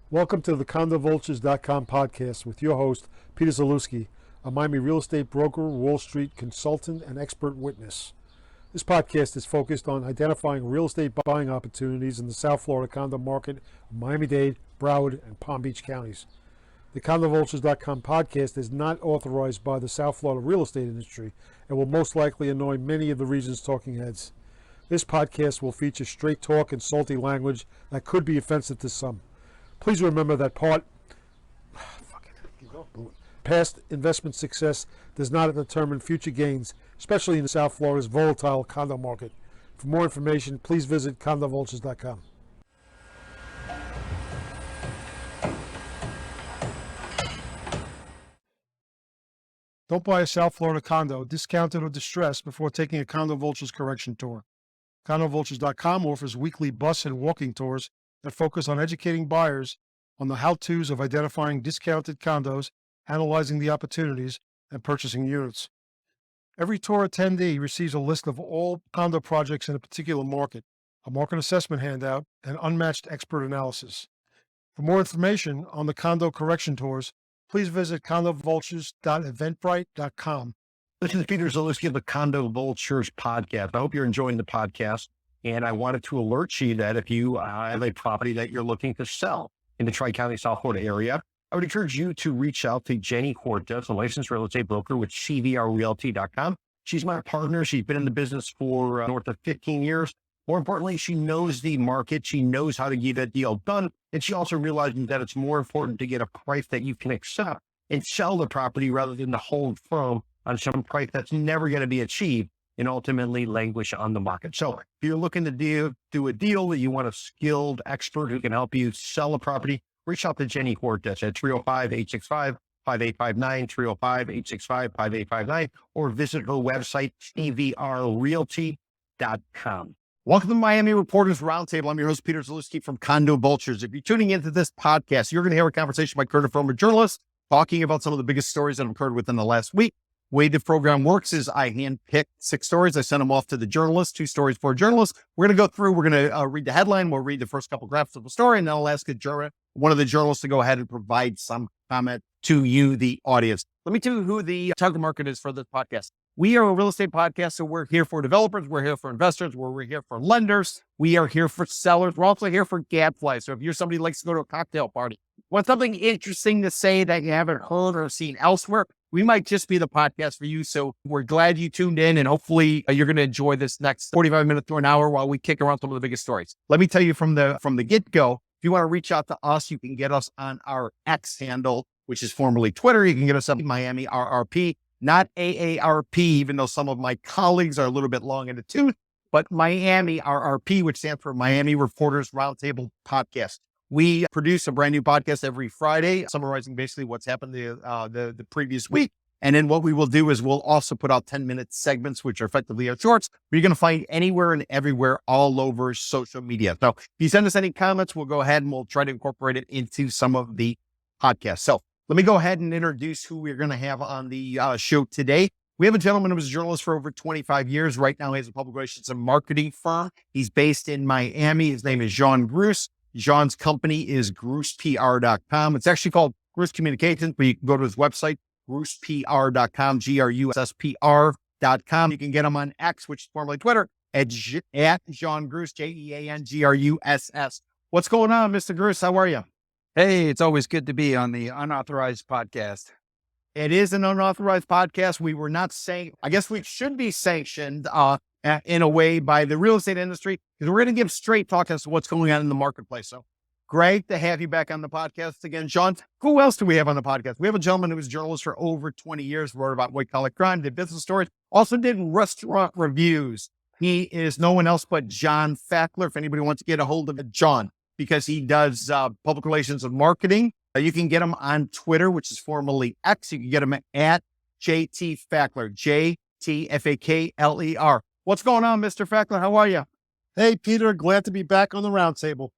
Welcome to the CondoVulturesTV podcast with your host, Peter Zalewski, a Miami real estate broker, Wall Street consultant, and expert witness. This podcast is focused on identifying real estate buying opportunities in the South Florida condo market of Miami-Dade, Broward, and Palm Beach counties. The CondoVulturesTV podcast is not authorized by the South Florida real estate industry and will most likely annoy many of the region's talking heads. This podcast will feature straight talk and salty language that could be offensive to some. Please remember that past investment success does not determine future gains, especially in South Florida's volatile condo market. For more information, please visit CondoVultures.com. Don't buy a South Florida condo, discounted or distressed, before taking a Condo Vultures correction tour. CondoVultures.com offers weekly bus and walking tours that focus on educating buyers on the how-tos of identifying discounted condos, analyzing the opportunities, and purchasing units. Every tour attendee receives a list of all condo projects in a particular market, a market assessment handout, and unmatched expert analysis. For more information on the condo correction tours, please visit CondoVultures.eventbrite.com. This is Peter Zalewski of the Condo Vultures podcast. I hope you're enjoying the podcast. And I wanted to alert you that if you have a property that you're looking to sell in the Tri-County, South Florida area, I would encourage you to reach out to Jenny Cortez, a licensed real estate broker with CVRRealty.com. She's my partner. She's been in the business for north of 15 years. More importantly, she knows the market. She knows how to get a deal done. And she also realizes that it's more important to get a price that you can accept and sell the property rather than to hold firm on some price that's never going to be achieved and ultimately languish on the market. So if you're looking to do a deal that you want a skilled expert who can help you sell a property, reach out to Jenny Cortez at 305-865-5859, 305-865-5859, or visit her website, CVRRealty.com. Welcome to Miami Reporters Roundtable. I'm your host, Peter Zalewski from Condo Vultures. If you're tuning into this podcast, you're going to hear a conversation by current former journalists talking about some of the biggest stories that have occurred within the last week. Way the program works is I handpick 6 stories. I send them off to the journalists, 2 stories for journalists. We're going to go through, we're going to read the headline. We'll read the first couple graphs of the story, and then I'll ask one of the journalists to go ahead and provide some comment to you, the audience. Let me tell you who the target market is for this podcast. We are a real estate podcast, so we're here for developers. We're here for investors. We're here for lenders. We are here for sellers. We're also here for gadflies. So if you're somebody who likes to go to a cocktail party, want something interesting to say that you haven't heard or seen elsewhere, we might just be the podcast for you. So we're glad you tuned in, and hopefully you're going to enjoy this next 45 minutes to an hour while we kick around some of the biggest stories. Let me tell you from the get-go, if you want to reach out to us, you can get us on our X handle, which is formerly Twitter. You can get us up Miami RRP, not AARP, even though some of my colleagues are a little bit long in the tooth, but Miami RRP, which stands for Miami Reporters Roundtable Podcast. We produce a brand new podcast every Friday, summarizing basically what's happened the previous week. And then what we will do is we'll also put out 10-minute segments, which are effectively our shorts. You're going to find anywhere and everywhere all over social media. So if you send us any comments, we'll go ahead and we'll try to incorporate it into some of the podcasts. So let me go ahead and introduce who we're going to have on the show today. We have a gentleman who was a journalist for over 25 years. Right now, he has a public relations and marketing firm. He's based in Miami. His name is John Gruss. John's company is GrussPR.com. It's actually called Gruss Communications, but you can go to his website, GrussPR.com, GRUSSPR.com. You can get him on X, which is formerly Twitter, at John Gruss, JEANGRUSS. What's going on, Mr. Gruss? How are you? Hey, it's always good to be on the unauthorized podcast. It is an unauthorized podcast. We were not saying, I guess we should be sanctioned in a way by the real estate industry, because we're going to give straight talk as to what's going on in the marketplace. So great to have you back on the podcast again, John. Who else do we have on the podcast? We have a gentleman who was a journalist for over 20 years, wrote about white collar crime, did business stories, also did restaurant reviews. He is no one else but John Fakler. If anybody wants to get a hold of John, because he does public relations and marketing. You can get him on Twitter, which is formerly X. You can get him at JT Fakler, JTFAKLER. What's going on, Mr. Fakler? How are you? Hey, Peter, glad to be back on the roundtable.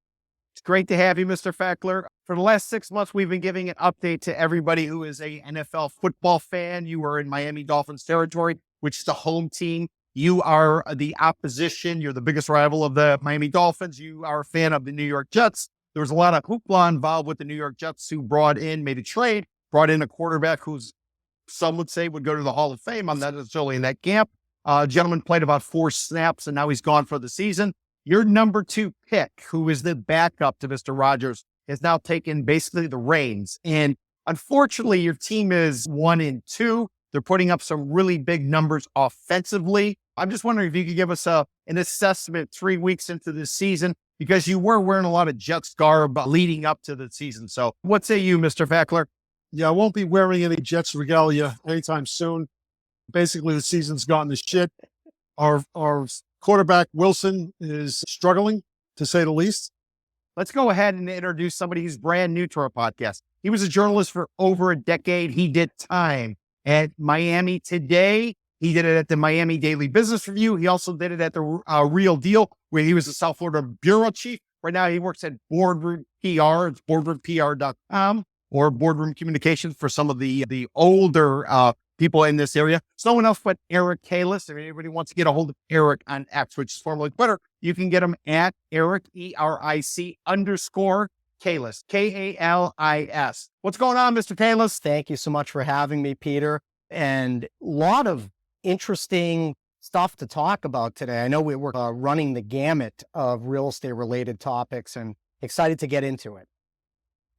It's great to have you, Mr. Fakler. For the last 6 months, we've been giving an update to everybody who is a NFL football fan. You were in Miami Dolphins territory, which is the home team. You are the opposition. You're the biggest rival of the Miami Dolphins. You are a fan of the New York Jets. There was a lot of hoopla involved with the New York Jets, who brought in a quarterback who's some would say would go to the Hall of Fame. I'm not necessarily in that camp. Gentleman played about 4 snaps, and now he's gone for the season. Your number 2 pick, who is the backup to Mr. Rogers, has now taken basically the reins. And unfortunately, your team is 1-2. They're putting up some really big numbers offensively. I'm just wondering if you could give us an assessment 3 weeks into this season, because you were wearing a lot of Jets garb leading up to the season. So what say you, Mr. Fakler? Yeah, I won't be wearing any Jets regalia anytime soon. Basically, the season's gone to shit. Our quarterback, Wilson, is struggling, to say the least. Let's go ahead and introduce somebody who's brand new to our podcast. He was a journalist for over a decade. He did time at Miami Today. He did it at the Miami Daily Business Review. He also did it at the Real Deal, where he was the South Florida bureau chief. Right now, he works at Boardroom PR. It's boardroompr.com, or Boardroom Communications for some of the older people in this area. It's no one else but Eric Kalis. If anybody wants to get a hold of Eric on X, which is formerly Twitter, you can get him at Eric, ERIC _ Kalis, KALIS. What's going on, Mr. Kalis? Thank you so much for having me, Peter. And a lot of interesting stuff to talk about today. I know we were running the gamut of real estate related topics, and excited to get into it.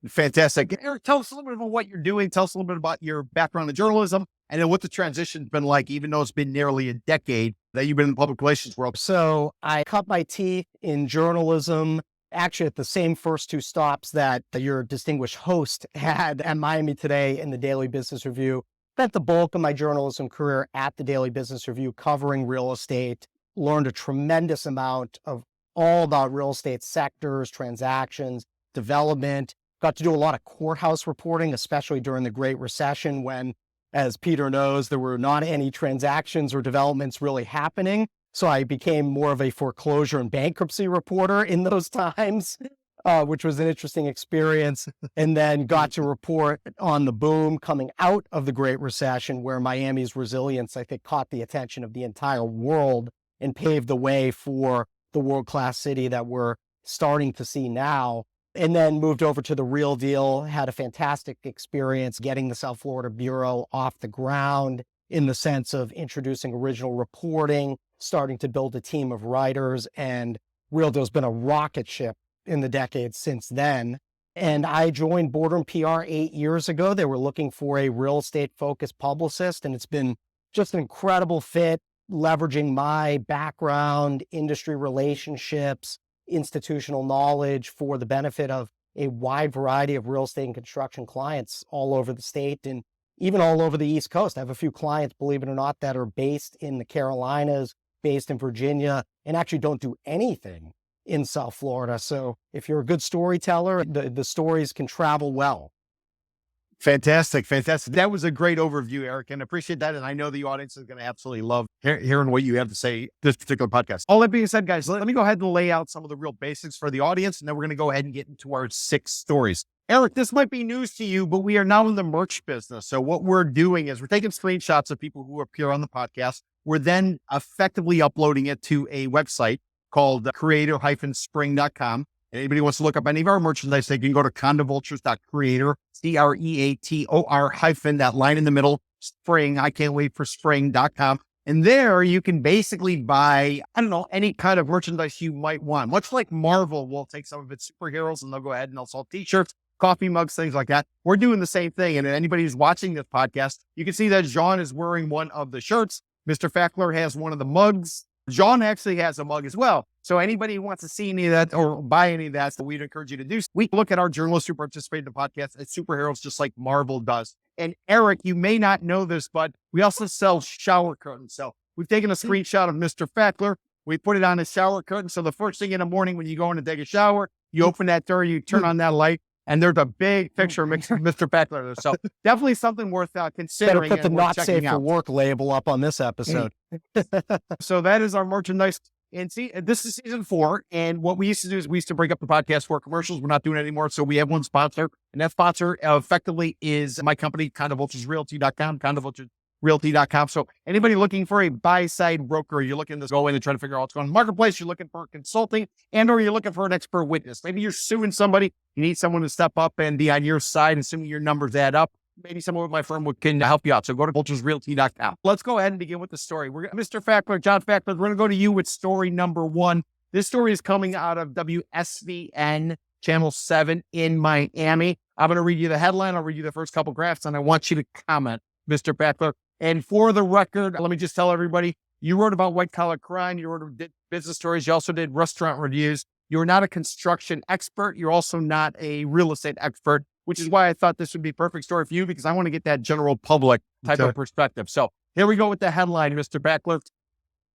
Fantastic. Eric, tell us a little bit about what you're doing. Tell us a little bit about your background in journalism, and then what the transition's been like, even though it's been nearly a decade that you've been in the public relations world. So I cut my teeth in journalism, actually at the same first 2 stops that your distinguished host had at Miami Today and the Daily Business Review. Spent the bulk of my journalism career at the Daily Business Review covering real estate, learned a tremendous amount of all about real estate sectors, transactions, development. Got to do a lot of courthouse reporting, especially during the Great Recession when, as Peter knows, there were not any transactions or developments really happening. So I became more of a foreclosure and bankruptcy reporter in those times, which was an interesting experience. And then got to report on the boom coming out of the Great Recession, where Miami's resilience, I think, caught the attention of the entire world and paved the way for the world-class city that we're starting to see now. And then moved over to the Real Deal, had a fantastic experience getting the South Florida Bureau off the ground in the sense of introducing original reporting, starting to build a team of writers, and Real Deal's been a rocket ship in the decades since then. And I joined Boardroom PR 8 years ago. They were looking for a real estate focused publicist, and it's been just an incredible fit, leveraging my background, industry relationships, institutional knowledge for the benefit of a wide variety of real estate and construction clients all over the state and even all over the East Coast. I have a few clients, believe it or not, that are based in the Carolinas, based in Virginia, and actually don't do anything in South Florida. So if you're a good storyteller, the stories can travel well. Fantastic. That was a great overview, Eric, and I appreciate that. And I know the audience is going to absolutely love hearing what you have to say this particular podcast. All that being said, guys, let me go ahead and lay out some of the real basics for the audience, and then we're going to go ahead and get into our 6 stories. Eric, this might be news to you, but we are now in the merch business. So what we're doing is we're taking screenshots of people who appear on the podcast. We're then effectively uploading it to a website called creator-spring.com. Anybody wants to look up any of our merchandise, they can go to CondoVultures.creator, CREATOR- that line in the middle, spring, I can't wait for spring.com. And there you can basically buy, any kind of merchandise you might want. Much like Marvel will take some of its superheroes and they'll go ahead and they'll sell t-shirts, coffee mugs, things like that. We're doing the same thing. And anybody who's watching this podcast, you can see that John is wearing one of the shirts. Mr. Fakler has one of the mugs. John actually has a mug as well. So anybody who wants to see any of that or buy any of that, we'd encourage you to do so. We look at our journalists who participate in the podcast as superheroes, just like Marvel does. And Eric, you may not know this, but we also sell shower curtains. So we've taken a screenshot of Mr. Fakler. We put it on a shower curtain. So the first thing in the morning when you go in to take a shower, you open that door, you turn on that light, and there's a big picture of Mr. Fakler there. So definitely something worth considering. Better put the not safe for work label up on this episode. So that is our merchandise. And see, this is season 4. And what we used to do is we used to break up the podcast for commercials. We're not doing it anymore. So we have one sponsor, and that sponsor effectively is my company, CondoVulturesRealty.com, realty.com. So anybody looking for a buy-side broker, you're looking to go in and try to figure out what's going on in the marketplace, you're looking for consulting, and or you're looking for an expert witness. Maybe you're suing somebody, you need someone to step up and be on your side, assuming your numbers add up. Maybe someone with my firm can help you out. So go to vulturesrealty.com. Let's go ahead and begin with the story. Mr. Fakler, John Fakler, we're going to go to you with story number 1. This story is coming out of WSVN Channel 7 in Miami. I'm going to read you the headline. I'll read you the first couple graphs, and I want you to comment, Mr. Fakler. And for the record, let me just tell everybody, you wrote about white-collar crime. You did business stories. You also did restaurant reviews. You're not a construction expert. You're also not a real estate expert, which is why I thought this would be a perfect story for you, because I want to get that general public type of perspective. So here we go with the headline, Mr. Fakler.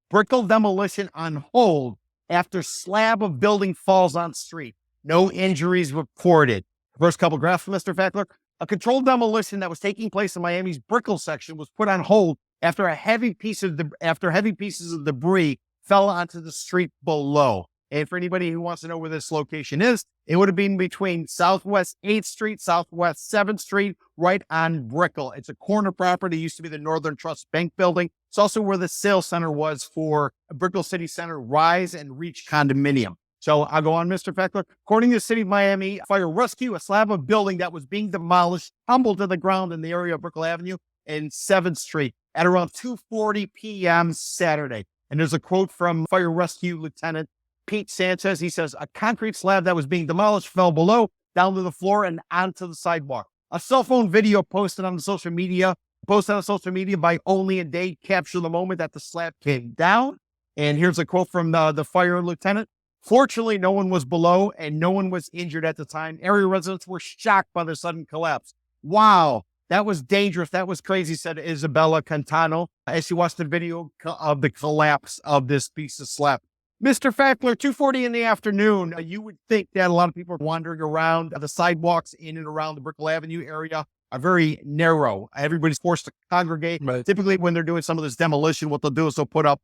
Brickell demolition on hold after slab of building falls on street. No injuries reported. First couple graphs, Mr. Fakler. A controlled demolition that was taking place in Miami's Brickell section was put on hold after heavy pieces of debris fell onto the street below. And for anybody who wants to know where this location is, it would have been between Southwest 8th Street, Southwest 7th Street, right on Brickell. It's a corner property. It used to be the Northern Trust Bank building. It's also where the sales center was for Brickell City Center Rise and Reach condominium. So I'll go on, Mr. Fakler. According to the city of Miami Fire Rescue, a slab of building that was being demolished tumbled to the ground in the area of Brickell Avenue and 7th Street at around 2:40 p.m. Saturday. And there's a quote from Fire Rescue Lieutenant Pete Sanchez. He says, a concrete slab that was being demolished fell below, down to the floor and onto the sidewalk. A cell phone video posted on social media by Miami-Dade captured the moment that the slab came down. And here's a quote from the fire lieutenant. Fortunately, no one was below and no one was injured at the time. Area residents were shocked by the sudden collapse. Wow, that was dangerous. That was crazy, said Isabella Cantano as she watched the video of the collapse of this piece of slab. Mr. Fakler, 2:40 in the afternoon, you would think that a lot of people are wandering around. The sidewalks in and around the Brickell Avenue area are very narrow. Everybody's forced to congregate. Right. Typically, when they're doing some of this demolition, what they'll do is they'll put up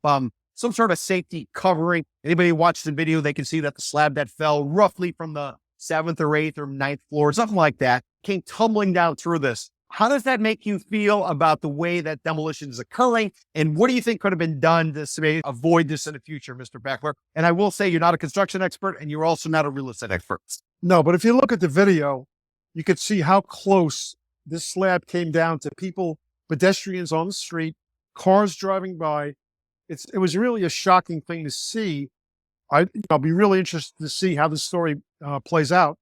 some sort of safety covering. Anybody who watched the video, they can see that the slab that fell roughly from the 7th or 8th or 9th floor, something like that, came tumbling down through this. How does that make you feel about the way that demolition is occurring? And what do you think could have been done to avoid this in the future, Mr. Fakler? And I will say you're not a construction expert and you're also not a real estate expert. No, but if you look at the video, you could see how close this slab came down to people, pedestrians on the street, cars driving by. It was really a shocking thing to see. I'll be really interested to see how this story plays out.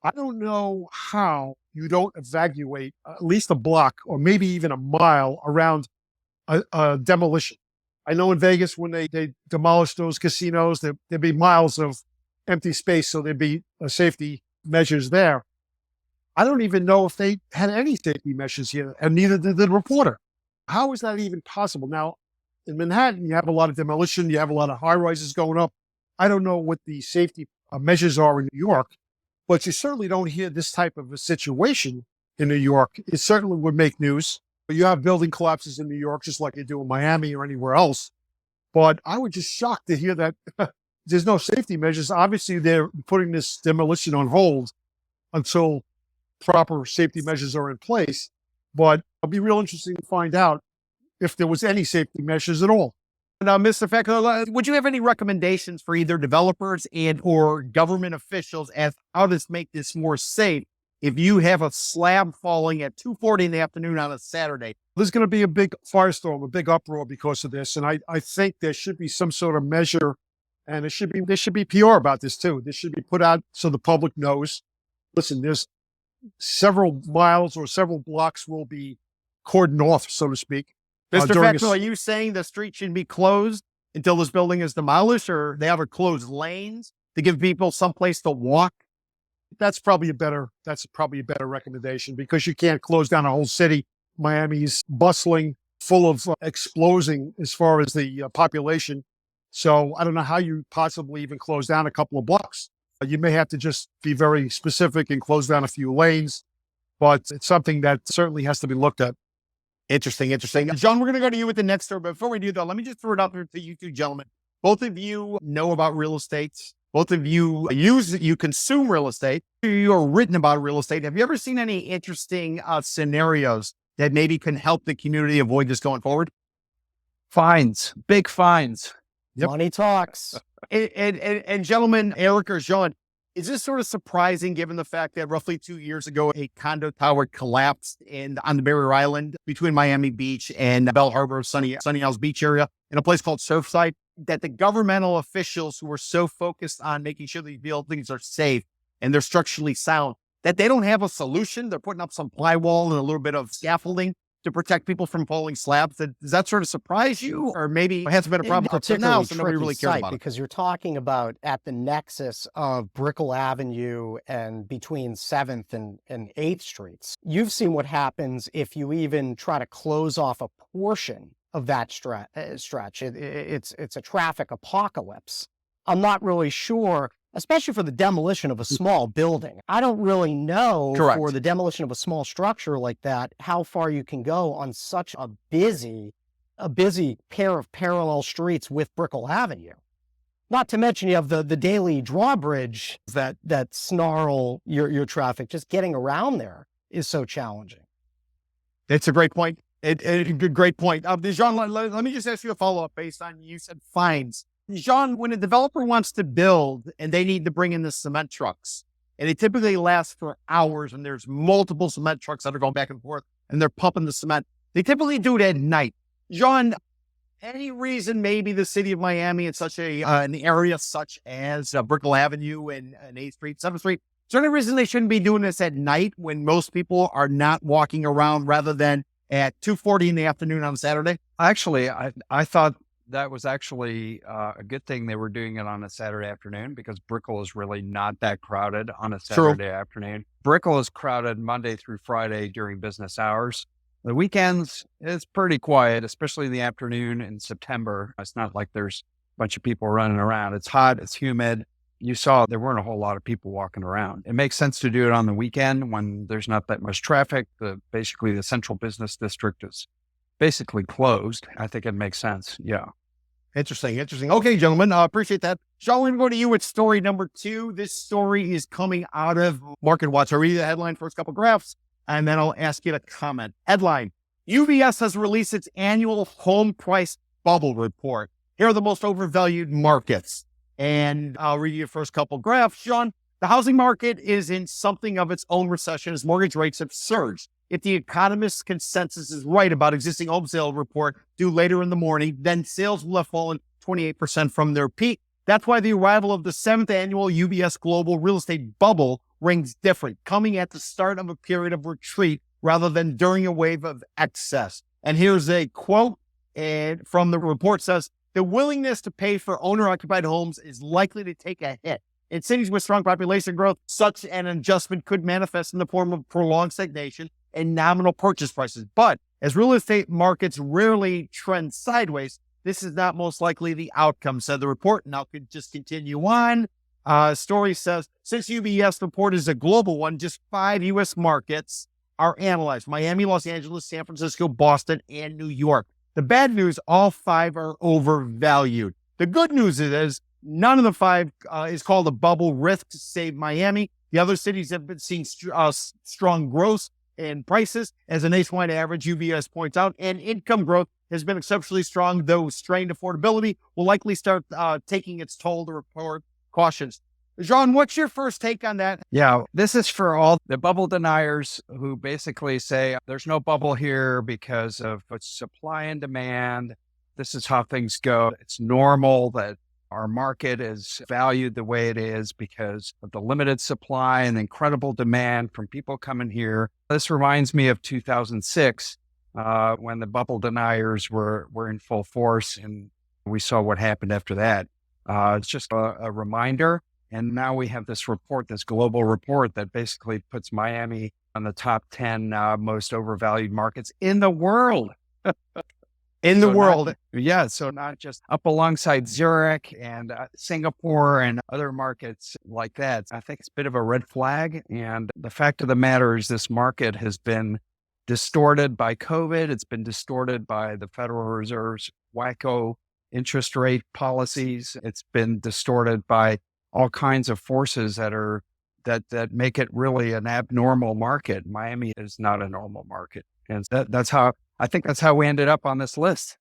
I don't know how you don't evacuate at least a block or maybe even a mile around a demolition. I know in Vegas, when they demolish those casinos, there'd be miles of empty space, so there'd be safety measures there. I don't even know if they had any safety measures here, and neither did the reporter. How is that even possible? Now, in Manhattan, you have a lot of demolition. You have a lot of high-rises going up. I don't know what the safety measures are in New York, but you certainly don't hear this type of a situation in New York. It certainly would make news. You have building collapses in New York, just like you do in Miami or anywhere else. But I was just shocked to hear that there's no safety measures. Obviously, they're putting this demolition on hold until proper safety measures are in place. But it'll be real interesting to find out if there was any safety measures at all. Now, Mr. Fakler, would you have any recommendations for either developers and or government officials as how to make this more safe if you have a slab falling at 2:40 in the afternoon on a Saturday? There's going to be a big firestorm, a big uproar because of this. And I think there should be some sort of measure, and there should be PR about this too. This should be put out so the public knows, listen, there's several miles or several blocks will be cordoned off, so to speak. Mr. Fakler, are you saying the street should be closed until this building is demolished, or they have to close lanes to give people someplace to walk? That's probably a better recommendation, because you can't close down a whole city. Miami's bustling, full of exploding as far as the population. So I don't know how you possibly even close down a couple of blocks. You may have to just be very specific and close down a few lanes, but it's something that certainly has to be looked at. Interesting. John, we're going to go to you with the next story. But before we do that, let me just throw it out there to you two gentlemen. Both of you know about real estate. Both of you you consume real estate. You are written about real estate. Have you ever seen any interesting scenarios that maybe can help the community avoid this going forward? Fines, big fines. Yep. Money talks. And gentlemen, Eric or John, is this sort of surprising given the fact that roughly 2 years ago, a condo tower collapsed on the Barrier Island between Miami Beach and Belle Harbor, Sunny Isles Beach area in a place called Surfside, that the governmental officials who are so focused on making sure these buildings are safe and they're structurally sound, that they don't have a solution? They're putting up some plywall and a little bit of scaffolding to protect people from falling slabs. Does that sort of surprise you? Or maybe it hasn't been a problem up to now, so nobody really cared about it? Because you're talking about at the nexus of Brickell Avenue and between 7th and 8th Streets. You've seen what happens if you even try to close off a portion of that stretch. It's a traffic apocalypse. I'm not really sure, especially for the demolition of a small building. I don't really know for the demolition of a small structure like that, how far you can go on such a busy pair of parallel streets with Brickell Avenue. Not to mention you have the daily drawbridge that snarl your traffic. Just getting around there is so challenging. It's a great point. Great point. Jean, let me just ask you a follow-up based on, you said fines. Jean, when a developer wants to build and they need to bring in the cement trucks, and they typically last for hours, and there's multiple cement trucks that are going back and forth, and they're pumping the cement, they typically do it at night. Jean, any reason maybe the city of Miami in such an area such as Brickell Avenue and 8th Street, 7th Street, is there any reason they shouldn't be doing this at night when most people are not walking around rather than at 2:40 in the afternoon on Saturday? Actually, I thought that was actually a good thing they were doing it on a Saturday afternoon, because Brickell is really not that crowded on a Saturday afternoon. Brickell is crowded Monday through Friday during business hours. The weekends, it's pretty quiet, especially in the afternoon in September. It's not like there's a bunch of people running around. It's hot, it's humid. You saw there weren't a whole lot of people walking around. It makes sense to do it on the weekend when there's not that much traffic. Basically, the central business district is basically closed. I think it makes sense. Yeah. Interesting. Okay, gentlemen, appreciate that. Sean, let me go to you with story number 2. This story is coming out of Market Watch. I'll read the headline, first couple graphs, and then I'll ask you to comment. Headline: UBS has released its annual home price bubble report. Here are the most overvalued markets. And I'll read you the first couple graphs. Sean, the housing market is in something of its own recession as mortgage rates have surged. If the economist's consensus is right about existing home sale report due later in the morning, then sales will have fallen 28% from their peak. That's why the arrival of the 7th annual UBS Global Real Estate Bubble rings different, coming at the start of a period of retreat rather than during a wave of excess. And here's a quote from the report: says, the willingness to pay for owner-occupied homes is likely to take a hit. In cities with strong population growth, such an adjustment could manifest in the form of prolonged stagnation and nominal purchase prices. But as real estate markets rarely trend sideways, this is not most likely the outcome, said the report. Now could just continue on. Story says, since UBS report is a global one, just 5 U.S. markets are analyzed: Miami, Los Angeles, San Francisco, Boston, and New York. The bad news, all 5 are overvalued. The good news is none of the 5 is called a bubble risk, save Miami. The other cities have been seeing strong growth in prices as a nationwide average, UBS points out, and income growth has been exceptionally strong, though strained affordability will likely start taking its toll, the report cautions. Jean, what's your first take on that? Yeah, this is for all the bubble deniers who basically say there's no bubble here because of supply and demand. This is how things go. It's normal that our market is valued the way it is because of the limited supply and incredible demand from people coming here. This reminds me of 2006 when the bubble deniers were in full force, and we saw what happened after that. It's just a reminder. And now we have this report, this global report that basically puts Miami on the top 10 most overvalued markets in the world. So not just up alongside Zurich and Singapore and other markets like that. I think it's a bit of a red flag. And the fact of the matter is this market has been distorted by COVID. It's been distorted by the Federal Reserve's wacko interest rate policies. It's been distorted by all kinds of forces that make it really an abnormal market. Miami is not a normal market. And that's how, I think that's how we ended up on this list.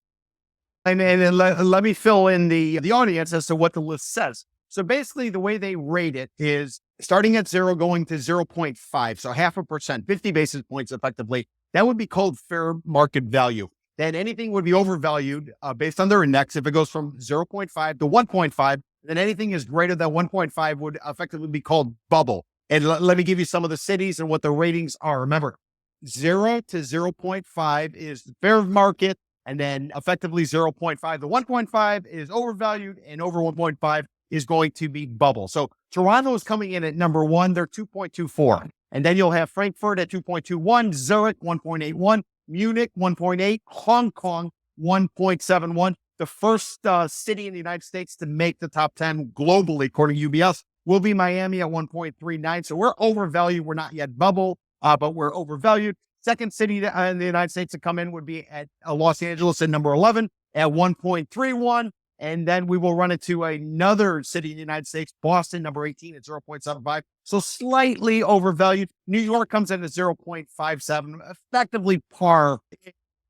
And let me fill in the audience as to what the list says. So basically the way they rate it is starting at 0 going to 0.5. So 0.5%, 50 basis points effectively. That would be called fair market value. Then anything would be overvalued based on their index. If it goes from 0.5 to 1.5, then anything is greater than 1.5 would effectively be called bubble. And let me give you some of the cities and what the ratings are. Remember, 0 to 0.5 is fair market. And then effectively 0.5 to 1.5 is overvalued, and over 1.5 is going to be bubble. So Toronto is coming in at number 1. They're 2.24. And then you'll have Frankfurt at 2.21, Zurich 1.81, Munich 1.8, Hong Kong 1.71. The first city in the United States to make the top 10 globally, according to UBS, will be Miami at 1.39. So we're overvalued. We're not yet bubble, but we're overvalued. Second city in the United States to come in would be at Los Angeles at number 11 at 1.31. And then we will run it to another city in the United States, Boston, number 18 at 0.75. So slightly overvalued. New York comes in at 0.57, effectively par,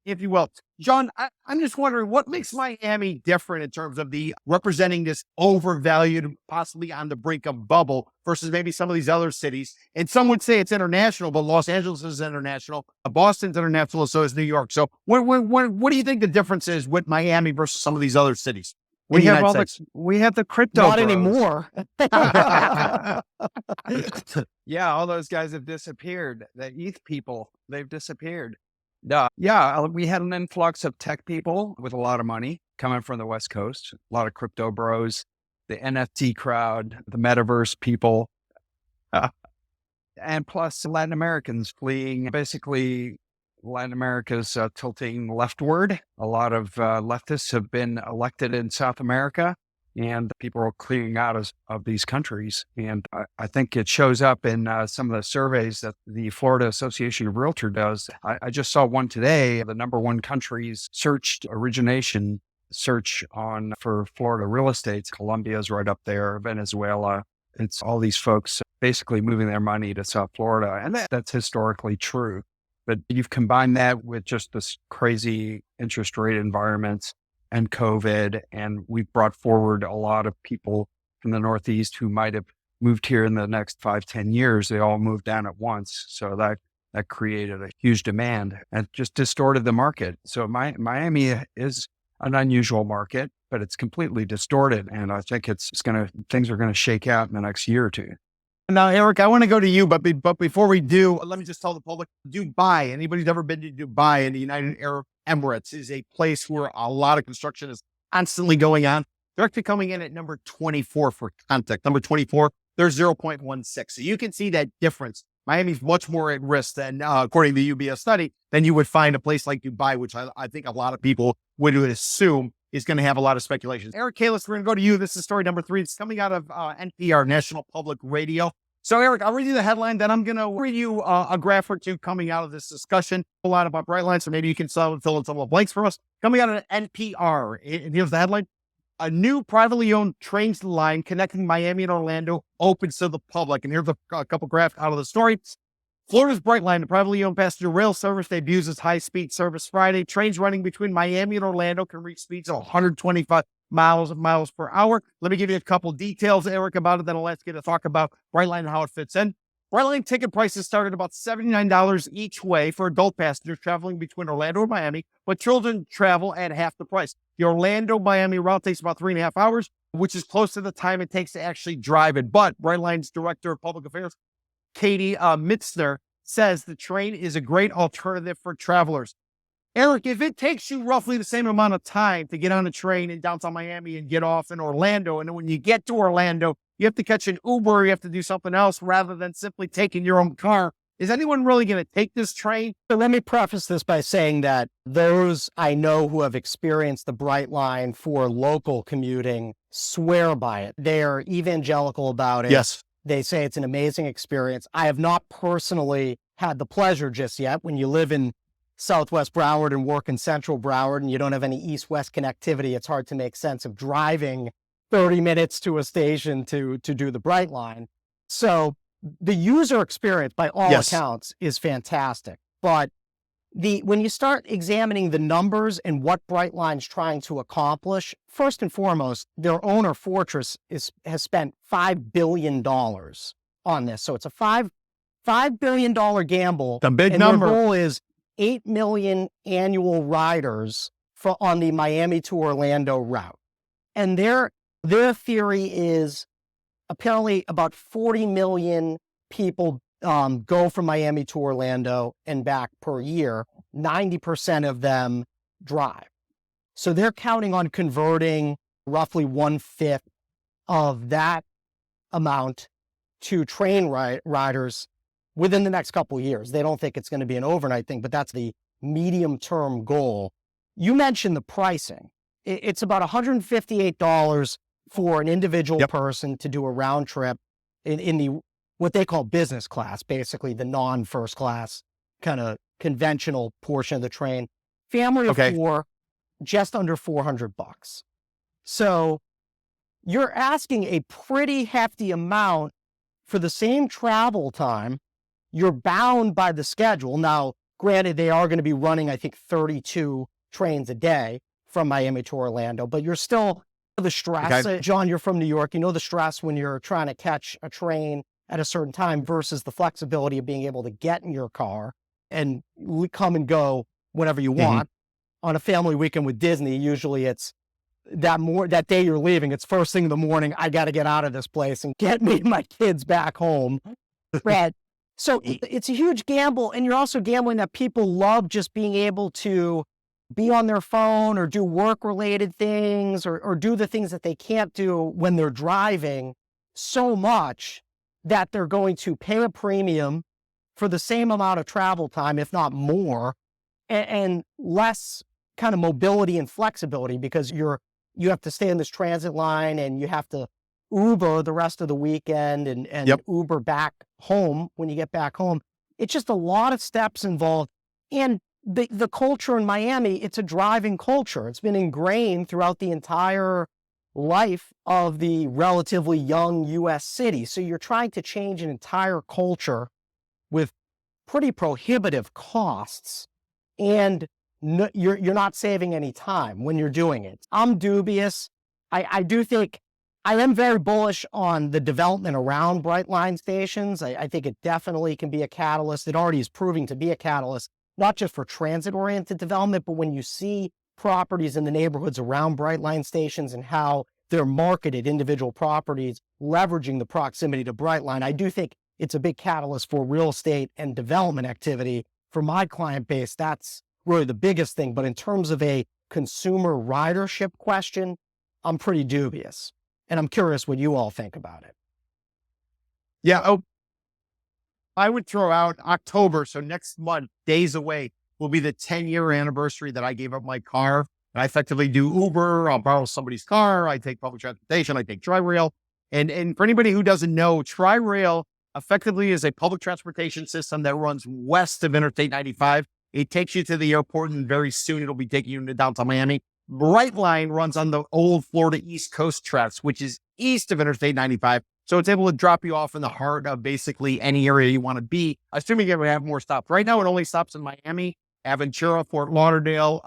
if you will. John, I'm just wondering what makes Miami different in terms of the representing this overvalued, possibly on the brink of bubble versus maybe some of these other cities. And some would say it's international, but Los Angeles is international. Boston's international, so is New York. So what do you think the difference is with Miami versus some of these other cities? We have the crypto Not bros. anymore. Yeah, all those guys have disappeared. The ETH people, they've disappeared. Yeah, we had an influx of tech people with a lot of money coming from the West Coast, a lot of crypto bros, the NFT crowd, the metaverse people, and plus Latin Americans fleeing. Basically, Latin America's tilting leftward. A lot of leftists have been elected in South America, and people are clearing out of these countries. And I think it shows up in some of the surveys that the Florida Association of Realtor does. I just saw one today, the number one countries searched origination search for Florida real estate. Colombia's right up there, Venezuela. It's all these folks basically moving their money to South Florida. And that's historically true. But you've combined that with just this crazy interest rate environment and COVID, and we've brought forward a lot of people from the Northeast who might have moved here in the next 5-10 years. They all moved down at once. So that created a huge demand and just distorted the market. So Miami is an unusual market, but it's completely distorted. And I think things are going to shake out in the next year or two. Now, Eric, I want to go to you, but before we do, let me just tell the public, Dubai, anybody who's ever been to Dubai in the United Arab Emirates is a place where a lot of construction is constantly going on. They're actually coming in at number 24 for context. Number 24, they're 0.16. So you can see that difference. Miami's much more at risk than, according to the UBS study, than you would find a place like Dubai, which I think a lot of people would assume is going to have a lot of speculation. Eric Kalis, we're going to go to you. This is story number 3. It's coming out of NPR, National Public Radio. So, Eric, I'll read you the headline, then I'm going to read you a graph or two coming out of this discussion. A lot about Brightline, so maybe you can fill in some of the blanks for us. Coming out of NPR, and here's the headline. A new privately owned train line connecting Miami and Orlando opens to the public. And here's a couple graphs out of the story. Florida's Brightline, the privately owned passenger rail service, debuts its high-speed service Friday. Trains running between Miami and Orlando can reach speeds of 125 miles per hour. Let me give you a couple details, Eric, about it. Then let's get to talk about Brightline and how it fits in. Brightline ticket prices start at about $79 each way for adult passengers traveling between Orlando and Miami, but children travel at half the price. The Orlando-Miami route takes about 3.5 hours, which is close to the time it takes to actually drive it. But Brightline's Director of Public Affairs, Katie Mitzner, says the train is a great alternative for travelers. Eric, if it takes you roughly the same amount of time to get on a train in downtown Miami and get off in Orlando, and then when you get to Orlando, you have to catch an Uber, you have to do something else rather than simply taking your own car, is anyone really going to take this train? So let me preface this by saying that those I know who have experienced the Brightline for local commuting swear by it. They are evangelical about it. Yes. They say it's an amazing experience. I have not personally had the pleasure just yet. When you live in Southwest Broward and work in Central Broward and you don't have any east-west connectivity, it's hard to make sense of driving 30 minutes to a station to do the Brightline. So the user experience, by all accounts, is fantastic. But when you start examining the numbers and what Brightline's trying to accomplish, first and foremost, their owner, Fortress, has spent $5 billion on this. So it's a $5 billion gamble. The big and number. Their goal is 8 million annual riders on the Miami to Orlando route. And their theory is apparently about 40 million people go from Miami to Orlando and back per year. 90% of them drive. So they're counting on converting roughly 1/5 of that amount to train riders within the next couple of years. They don't think it's going to be an overnight thing, but that's the medium-term goal. You mentioned the pricing. It's about $158 for an individual person to do a round trip in the what they call business class, basically the non-first class kind of conventional portion of the train. Family of four, just under $400. So you're asking a pretty hefty amount for the same travel time. You're bound by the schedule. Now, granted, they are going to be running, I think, 32 trains a day from Miami to Orlando, but you're still the stress. John, you're from New York. You know the stress when you're trying to catch a train at a certain time versus the flexibility of being able to get in your car and come and go whenever you want. On a family weekend with Disney, usually it's that day you're leaving, it's first thing in the morning, I got to get out of this place and get me and my kids back home. Brad. So it's a huge gamble, and you're also gambling that people love just being able to be on their phone or do work-related things or do the things that they can't do when they're driving so much that they're going to pay a premium for the same amount of travel time, if not more, and less kind of mobility and flexibility because you have to stay in this transit line and you have to Uber the rest of the weekend and Uber back home when you get back home. It's just a lot of steps involved. And the culture in Miami, it's a driving culture. It's been ingrained throughout the entire life of the relatively young U.S. city. So you're trying to change an entire culture with pretty prohibitive costs, and you're not saving any time when you're doing it. I'm dubious. I do think I am very bullish on the development around Brightline stations. I think it definitely can be a catalyst. It already is proving to be a catalyst, not just for transit-oriented development, but when you see properties in the neighborhoods around Brightline stations and how they're marketed, individual properties, leveraging the proximity to Brightline, I do think it's a big catalyst for real estate and development activity. For my client base, that's really the biggest thing. But in terms of a consumer ridership question, I'm pretty dubious. And I'm curious what you all think about it. Yeah. I would throw out October. So next month, days away, will be the 10-year anniversary that I gave up my car. I effectively do Uber. I'll borrow somebody's car. I take public transportation. I take Tri-Rail. And for anybody who doesn't know, Tri-Rail effectively is a public transportation system that runs west of Interstate 95. It takes you to the airport, and very soon it'll be taking you into downtown Miami. Brightline runs on the old Florida East Coast tracks, which is east of Interstate 95. So it's able to drop you off in the heart of basically any area you want to be, assuming you have more stops. Right now, it only stops in Miami, Aventura, Fort Lauderdale,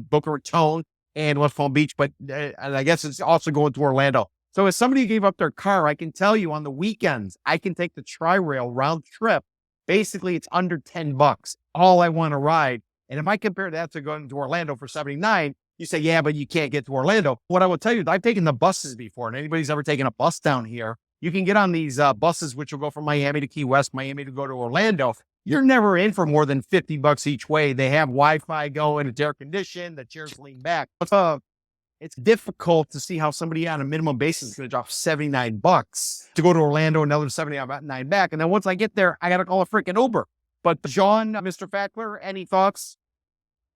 Boca Raton, and West Palm Beach. But and I guess it's also going to Orlando. So as somebody who gave up their car, I can tell you on the weekends, I can take the Tri-Rail round trip. Basically, it's under $10, all I want to ride. And if I compare that to going to Orlando for $79, you say, yeah, but you can't get to Orlando. What I will tell you is I've taken the buses before, and anybody's ever taken a bus down here, you can get on these buses, which will go from Miami to Key West, Miami to go to Orlando. You're never in for more than $50 each way. They have Wi-Fi going, it's air conditioned, the chairs lean back. It's difficult to see how somebody on a minimum basis is going to drop $79 to go to Orlando, another $79 back. And then once I get there, I got to call a freaking Uber. But John, Mr. Fakler, any thoughts?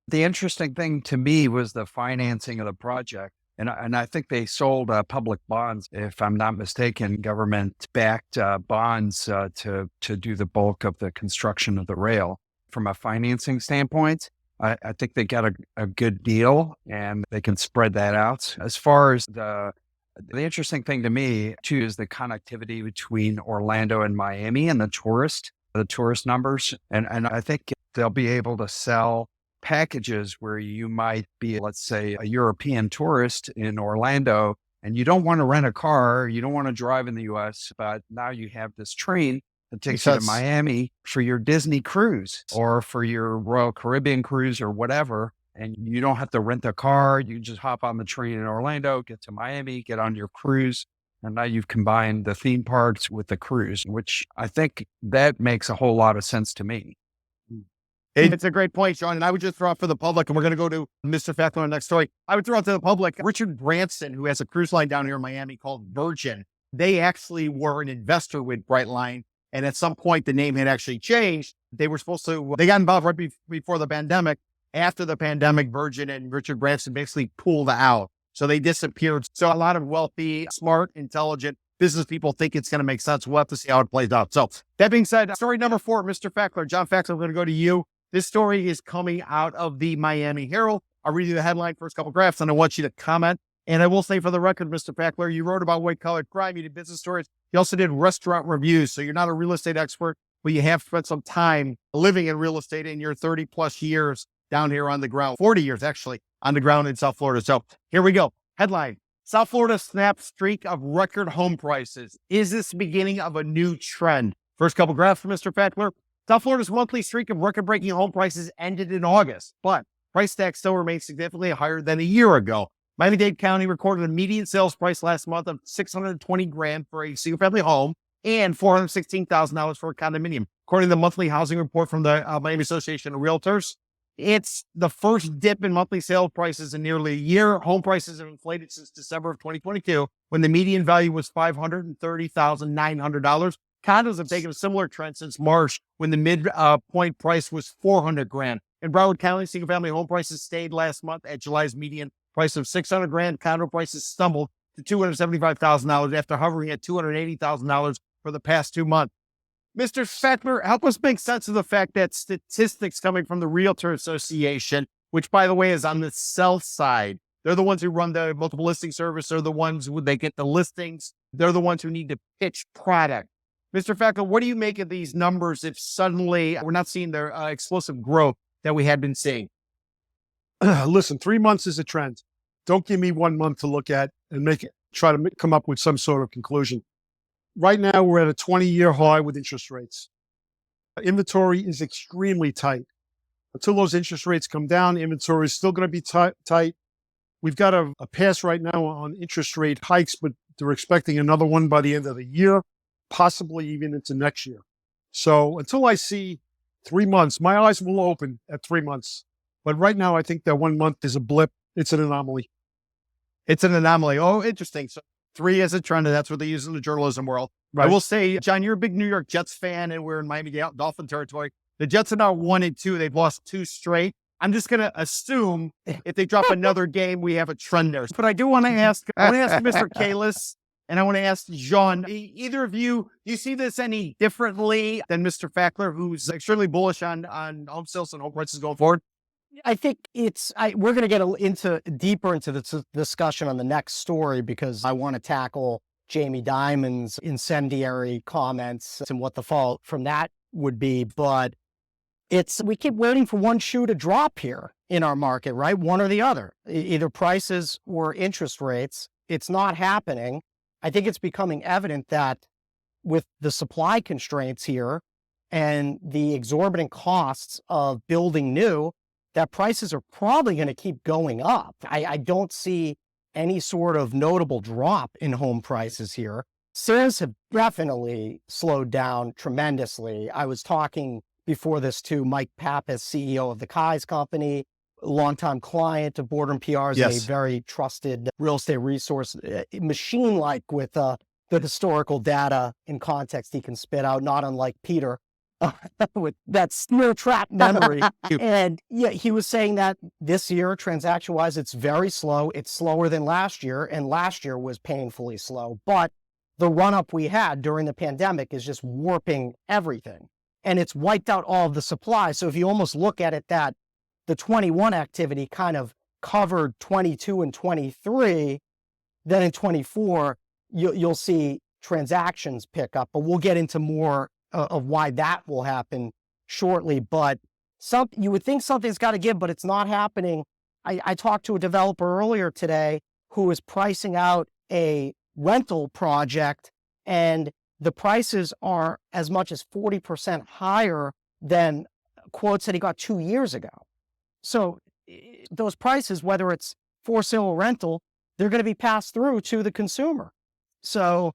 The interesting thing to me was the financing of the project. And I think they sold public bonds, if I'm not mistaken, government-backed bonds to do the bulk of the construction of the rail. From a financing standpoint, I think they got a good deal, and they can spread that out. As far as the interesting thing to me, too, is the connectivity between Orlando and Miami and the tourist numbers. And I think they'll be able to sell packages where you might be, let's say, a European tourist in Orlando, and you don't want to rent a car, you don't want to drive in the US, but now you have this train that takes you to Miami for your Disney cruise or for your Royal Caribbean cruise or whatever. And you don't have to rent a car. You just hop on the train in Orlando, get to Miami, get on your cruise. And now you've combined the theme parks with the cruise, which I think that makes a whole lot of sense to me. It's a great point, Sean. And I would just throw out for the public, and we're going to go to Mr. Fakler on the next story. I would throw out to the public, Richard Branson, who has a cruise line down here in Miami called Virgin. They actually were an investor with Brightline. And at some point, the name had actually changed. They were supposed to, they got involved right before the pandemic. After the pandemic, Virgin and Richard Branson basically pulled out. So they disappeared. So a lot of wealthy, smart, intelligent business people think it's going to make sense. We'll have to see how it plays out. So that being said, story number 4, Mr. Fakler, John Fakler, I'm going to go to you. This story is coming out of the Miami Herald. I'll read you the headline, first couple graphs, and I want you to comment. And I will say for the record, Mr. Fakler, you wrote about white-collar crime, you did business stories. You also did restaurant reviews. So you're not a real estate expert, but you have spent some time living in real estate in your 30 plus years down here on the ground, 40 years actually on the ground in South Florida. So here we go. Headline: South Florida snaps streak of record home prices. Is this the beginning of a new trend? First couple graphs from Mr. Fakler. South Florida's monthly streak of record-breaking home prices ended in August, but price tags still remain significantly higher than a year ago. Miami-Dade County recorded a median sales price last month of $620,000 for a single-family home and $416,000 for a condominium. According to the monthly housing report from the Miami Association of Realtors, it's the first dip in monthly sales prices in nearly a year. Home prices have inflated since December of 2022, when the median value was $530,900. Condos have taken a similar trend since March, when the midpoint price was $400,000. In Broward County, single-family home prices stayed last month at July's median price of $600,000. Condo prices stumbled to $275,000 after hovering at $280,000 for the past 2 months. Mr. Fakler, help us make sense of the fact that statistics coming from the Realtor Association, which, by the way, is on the sell side. They're the ones who run the multiple listing service. They're the ones who they get the listings. They're the ones who need to pitch product. Mr. Fakler, what do you make of these numbers if suddenly we're not seeing the explosive growth that we had been seeing? Listen, 3 months is a trend. Don't give me 1 month to look at and try to come up with some sort of conclusion. Right now, we're at a 20-year high with interest rates. Inventory is extremely tight. Until those interest rates come down, inventory is still going to be tight. We've got a pass right now on interest rate hikes, but they're expecting another one by the end of the year, possibly even into next year. So until I see 3 months, my eyes will open at 3 months. But right now, I think that 1 month is a blip. It's an anomaly. It's an anomaly. Oh, interesting. So 3 is a trend, and that's what they use in the journalism world. Right. I will say, John, you're a big New York Jets fan, and we're in Miami-Dade Dolphin territory. The Jets are now 1-2. They've lost 2 straight. I'm just going to assume if they drop another game, we have a trend there. But I do want to ask, Mr. Kalis, and I want to ask John, either of you, do you see this any differently than Mr. Fakler, who's extremely bullish on home sales and home prices going forward? I think we're going to get deeper into the discussion on the next story, because I want to tackle Jamie Dimon's incendiary comments and what the fallout from that would be. But we keep waiting for one shoe to drop here in our market, right? One or the other, either prices or interest rates. It's not happening. I think it's becoming evident that with the supply constraints here and the exorbitant costs of building new, that prices are probably going to keep going up. I don't see any sort of notable drop in home prices here. Sales have definitely slowed down tremendously. I was talking before this to Mike Pappas, CEO of the Kai's company, longtime client of Boardroom PRs, Yes. a very trusted real estate resource, machine-like with the historical data and context he can spit out, not unlike Peter. With that steel trap memory. And yeah, he was saying that this year, transaction-wise, it's very slow. It's slower than last year, and last year was painfully slow. But the run-up we had during the pandemic is just warping everything. And it's wiped out all of the supply. So if you almost look at it that the 21 activity kind of covered 22 and 23, then in 24, you'll see transactions pick up. But we'll get into more of why that will happen shortly. But You would think something's got to give, but it's not happening. I talked to a developer earlier today who is pricing out a rental project, and the prices are as much as 40% higher than quotes that he got 2 years ago. So those prices, whether it's for sale or rental, they're going to be passed through to the consumer. So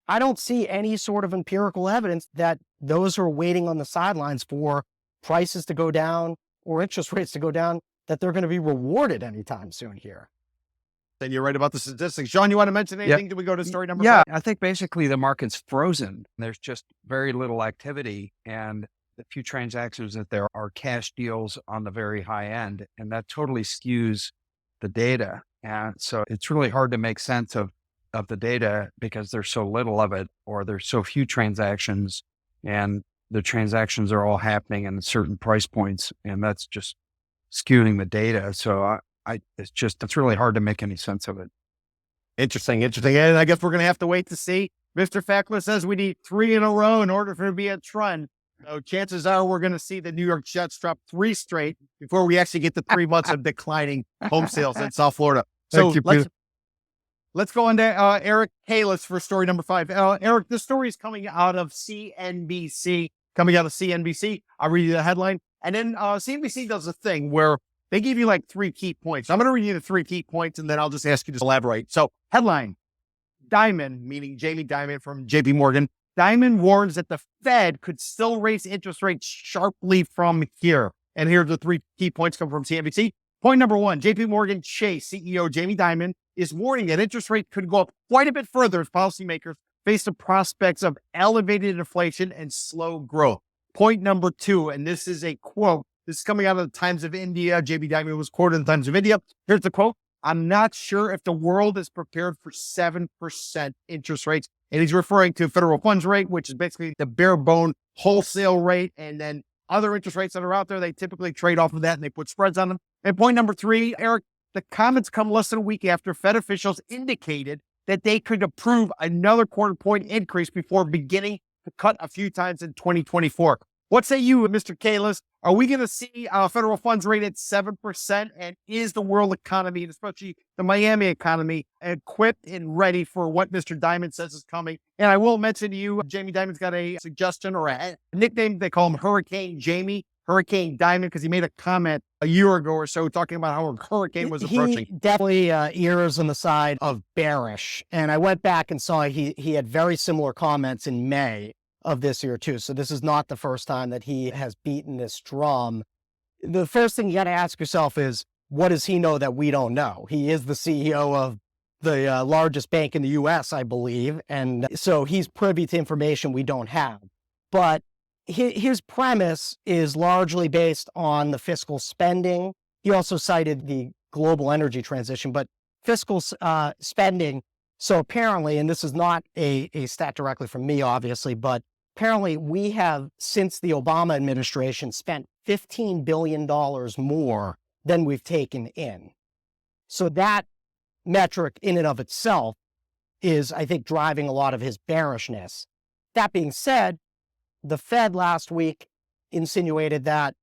I don't see any sort of empirical evidence that those who are waiting on the sidelines for prices to go down or interest rates to go down, that they're going to be rewarded anytime soon here. Then you're right about the statistics. John, you want to mention anything? Do we go to story number 5? Yeah, I think basically the market's frozen. There's just very little activity, and the few transactions that there are cash deals on the very high end, and that totally skews the data. And so it's really hard to make sense of the data because there's so little of it, or there's so few transactions, and the transactions are all happening in certain price points, and that's just skewing the data. So it's really hard to make any sense of it. Interesting. And I guess we're going to have to wait to see. Mr. Fakler says we need 3 in a row in order for it to be a trend. So chances are we're going to see the New York Jets drop 3 straight before we actually get the 3 months of declining home sales in South Florida. So let's go on to Eric Kalis for story number 5. Eric, this story is coming out of CNBC. I'll read you the headline. And then CNBC does a thing where they give you like 3 key points. I'm going to read you the 3 key points, and then I'll just ask you to elaborate. So headline, Dimon, meaning Jamie Dimon from JP Morgan. Dimon warns that the Fed could still raise interest rates sharply from here. And here are the 3 key points come from CNBC. Point number 1, JP Morgan Chase CEO Jamie Dimon is warning that interest rates could go up quite a bit further as policymakers face the prospects of elevated inflation and slow growth. Point number 2, and this is a quote. This is coming out of the Times of India. JP Dimon was quoted in the Times of India. Here's the quote. I'm not sure if the world is prepared for 7% interest rates. And he's referring to federal funds rate, which is basically the bare bone wholesale rate. And then other interest rates that are out there, they typically trade off of that and they put spreads on them. And point number 3, Eric, the comments come less than a week after Fed officials indicated that they could approve another quarter point increase before beginning to cut a few times in 2024. What say you, Mr. Kalis? Are we going to see a federal funds rate at 7%? And is the world economy, and especially the Miami economy, equipped and ready for what Mr. Dimon says is coming? And I will mention to you, Jamie Dimon's got a suggestion or a nickname. They call him Hurricane Jamie, Hurricane Dimon, because he made a comment a year ago or so talking about how a hurricane was approaching. He definitely errs on the side of bearish. And I went back and saw he had very similar comments in May of this year too. So this is not the first time that he has beaten this drum. The first thing you got to ask yourself is, what does he know that we don't know? He is the CEO of the largest bank in the U.S., I believe. And so he's privy to information we don't have. But his premise is largely based on the fiscal spending. He also cited the global energy transition, but fiscal spending. So apparently, and this is not a stat directly from me, obviously, but apparently we have, since the Obama administration, spent $15 billion more than we've taken in. So that metric in and of itself is, I think, driving a lot of his bearishness. That being said, the Fed last week insinuated that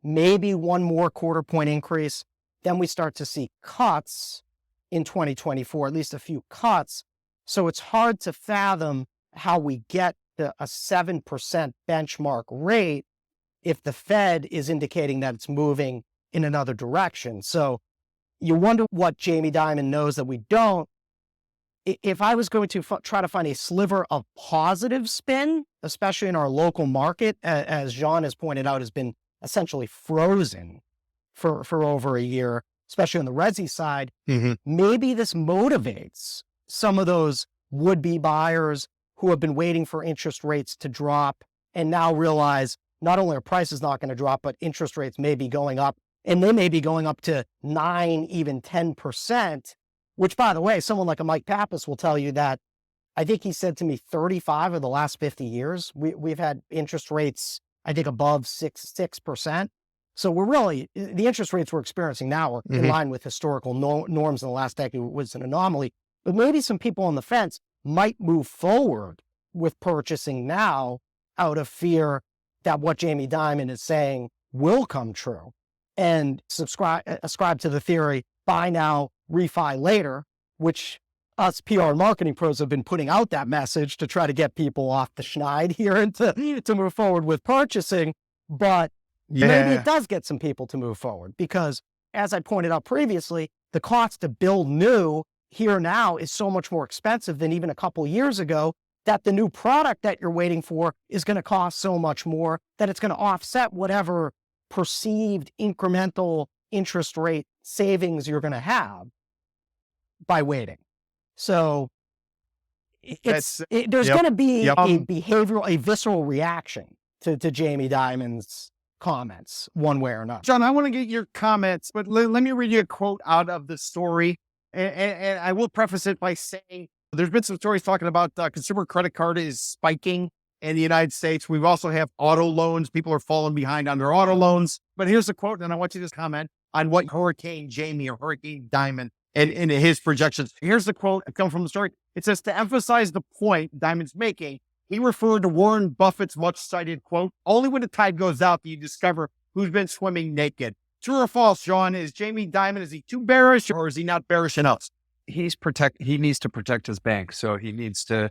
maybe one more quarter point increase, then we start to see cuts in 2024, at least a few cuts. So it's hard to fathom how we get to a 7% benchmark rate if the Fed is indicating that it's moving in another direction. So you wonder what Jamie Dimon knows that we don't. If I was going to try to find a sliver of positive spin, especially in our local market, as John has pointed out, has been essentially frozen for over a year, especially on the resi side, maybe this motivates some of those would-be buyers who have been waiting for interest rates to drop and now realize not only are prices not going to drop, but interest rates may be going up, and they may be going up to 9, even 10%, which, by the way, someone like a Mike Pappas will tell you that I think he said to me 35 of the last 50 years, we've had interest rates, I think, above 6%. So we're really, the interest rates we're experiencing now are in line with historical norms in the last decade. Was an anomaly. But maybe some people on the fence might move forward with purchasing now out of fear that what Jamie Dimon is saying will come true, and ascribe to the theory, buy now, refi later, which us PR and marketing pros have been putting out that message to try to get people off the schneid here and to move forward with purchasing. But maybe it does get some people to move forward because, as I pointed out previously, the cost to build new here now is so much more expensive than even a couple years ago, that the new product that you're waiting for is going to cost so much more that it's going to offset whatever perceived incremental interest rate savings you're going to have by waiting. So there's going to be a visceral reaction to Jamie Dimon's comments one way or another. John, I want to get your comments, but let me read you a quote out of the story. And I will preface it by saying there's been some stories talking about consumer credit card is spiking in the United States. We've also have auto loans. People are falling behind on their auto loans. But here's the quote, and I want you to comment on what Hurricane Jamie or Hurricane Dimon and his projections. Here's the quote. It comes from the story. It says, to emphasize the point Dimon's making, he referred to Warren Buffett's much cited quote, only when the tide goes out do you discover who's been swimming naked. True or false, John? Is Jamie Dimon, is he too bearish or is he not bearish enough? He needs to protect his bank. So he needs to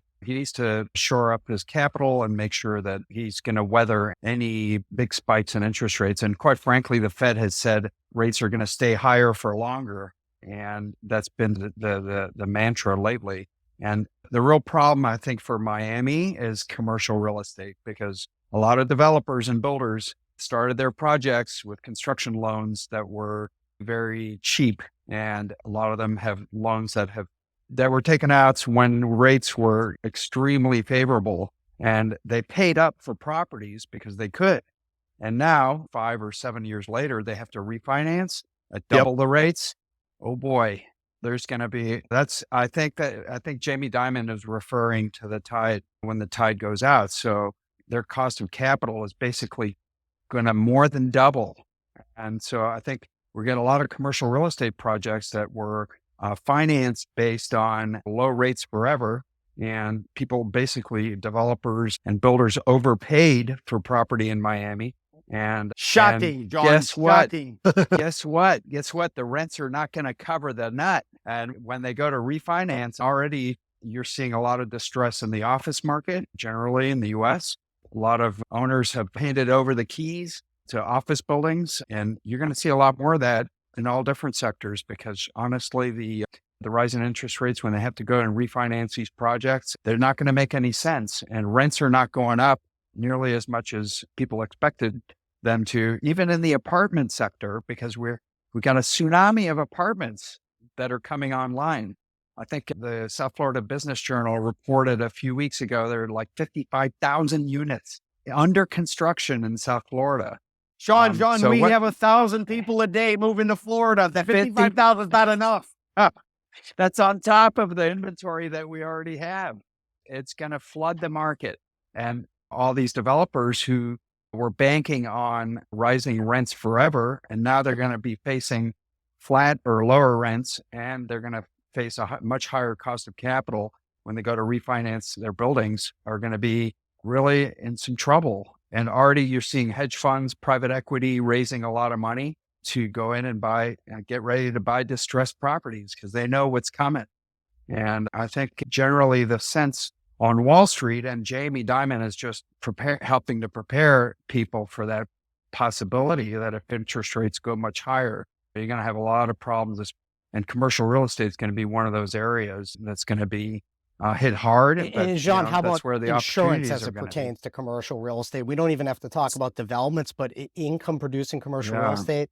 shore up his capital and make sure that he's going to weather any big spikes in interest rates. And quite frankly, the Fed has said rates are going to stay higher for longer. And that's been the mantra lately. And the real problem, I think, for Miami is commercial real estate, because a lot of developers and builders started their projects with construction loans that were very cheap. And a lot of them have loans that were taken out when rates were extremely favorable, and they paid up for properties because they could. And now 5 or 7 years later, they have to refinance at double the rates. Oh boy, there's going to be, I think Jamie Dimon is referring to the tide when the tide goes out. So their cost of capital is basically going to more than double. And so I think we're getting a lot of commercial real estate projects that were financed based on low rates forever. And people, basically developers and builders, overpaid for property in Miami. And shocking, John. Guess what? Shocking. Guess what? The rents are not going to cover the nut. And when they go to refinance, already you're seeing a lot of distress in the office market, generally in the U.S. A lot of owners have handed over the keys to office buildings, and you're going to see a lot more of that in all different sectors, because honestly, the rise in interest rates, when they have to go and refinance these projects, they're not going to make any sense. And rents are not going up nearly as much as people expected them to, even in the apartment sector, because we got a tsunami of apartments that are coming online. I think the South Florida Business Journal reported a few weeks ago, there are like 55,000 units under construction in South Florida. John, we have 1,000 people a day moving to Florida. That 55,000 is not enough. That's on top of the inventory that we already have. It's going to flood the market. And all these developers who were banking on rising rents forever, and now they're going to be facing flat or lower rents, and they're going to face a much higher cost of capital when they go to refinance their buildings, are going to be really in some trouble. And already you're seeing hedge funds, private equity raising a lot of money to go in and get ready to buy distressed properties because they know what's coming. And I think generally the sense on Wall Street, and Jamie Dimon is just helping to prepare people for that possibility that if interest rates go much higher, you're going to have a lot of problems. And commercial real estate is going to be one of those areas that's going to be hit hard. And John, how about insurance as it pertains to commercial real estate? We don't even have to talk about developments, but income producing commercial real estate.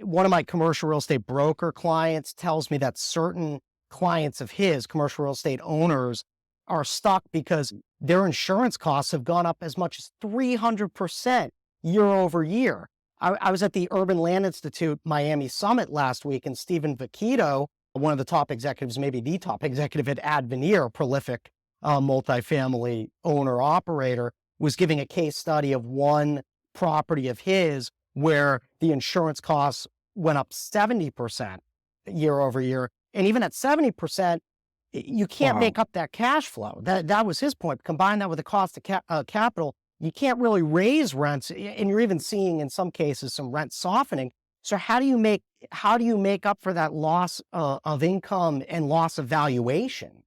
One of my commercial real estate broker clients tells me that certain clients of his, commercial real estate owners, are stuck because their insurance costs have gone up as much as 300% year over year. I was at the Urban Land Institute Miami Summit last week, and Stephen Vecchito, one of the top executives, maybe the top executive at Adveneer, a prolific multifamily owner-operator, was giving a case study of one property of his where the insurance costs went up 70% year over year. And even at 70%, you can't make up that cash flow. That was his point. Combine that with the cost of capital, you can't really raise rents, and you're even seeing in some cases some rent softening. So how do you make up for that loss of income and loss of valuation?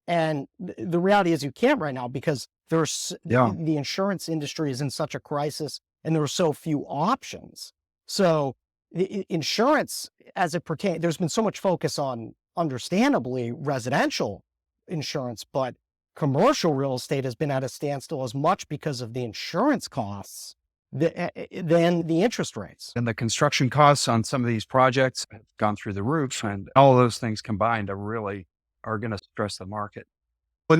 And the reality is you can't right now, because the insurance industry is in such a crisis and there are so few options. So the insurance, as it pertains, there's been so much focus on, understandably, residential insurance, but commercial real estate has been at a standstill as much because of the insurance costs than the interest rates. And the construction costs on some of these projects have gone through the roof, and all of those things combined are going to stress the market. But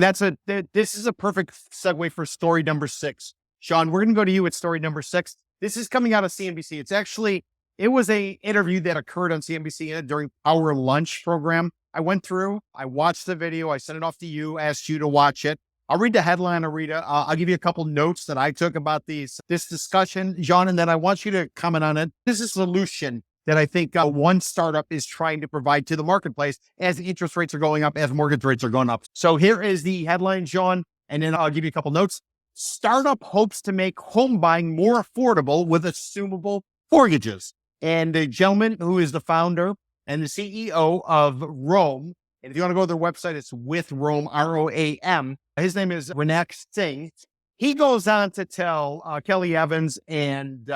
this is a perfect segue for story number 6. Sean, we're going to go to you at story number 6. This is coming out of CNBC. It was a interview that occurred on CNBC during our lunch program. I went through, I watched the video, I sent it off to you, asked you to watch it. I'll read the headline, Arita. I'll give you a couple notes that I took about this discussion, John, and then I want you to comment on it. This is a solution that I think one startup is trying to provide to the marketplace as interest rates are going up, as mortgage rates are going up. So here is the headline, John, and then I'll give you a couple notes. Startup hopes to make home buying more affordable with assumable mortgages. And the gentleman who is the founder and the CEO of Rome, and if you want to go to their website, it's with Rome, ROAM. His name is Renak Singh. He goes on to tell Kelly Evans and